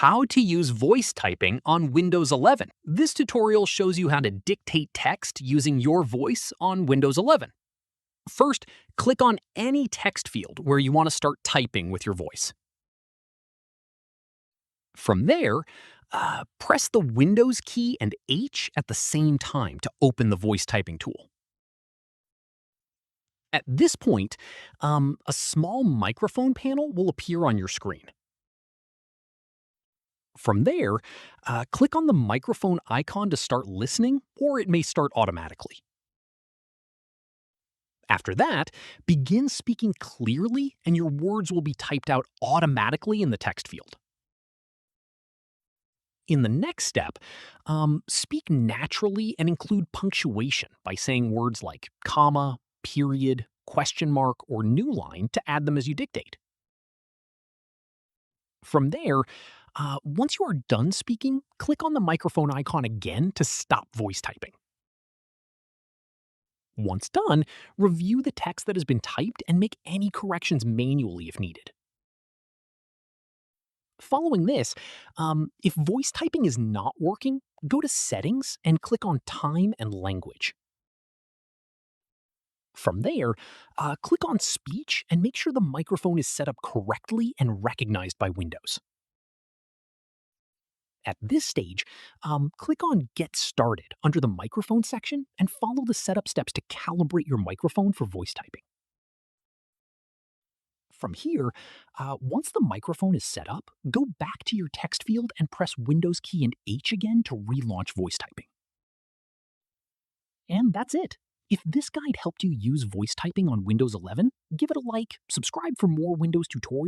how to use voice typing on Windows 11. This tutorial shows you how to dictate text using your voice on Windows 11. First, click on any text field where you want to start typing with your voice. From there, press the Windows key and H at the same time to open the voice typing tool. At this point, a small microphone panel will appear on your screen. From there, click on the microphone icon to start listening, or it may start automatically. After that, begin speaking clearly and your words will be typed out automatically in the text field. In the next step, speak naturally and include punctuation by saying words like comma, period, question mark, or new line to add them as you dictate. From there, once you are done speaking, click on the microphone icon again to stop voice typing. Once done, review the text that has been typed and make any corrections manually if needed. Following this, if voice typing is not working, go to Settings and click on Time and Language. From there, click on Speech and make sure the microphone is set up correctly and recognized by Windows. At this stage, click on Get Started under the microphone section and follow the setup steps to calibrate your microphone for voice typing. From here, once the microphone is set up, go back to your text field and press Windows key and H again to relaunch voice typing. And that's it. If this guide helped you use voice typing on Windows 11, give it a like, subscribe for more Windows tutorials.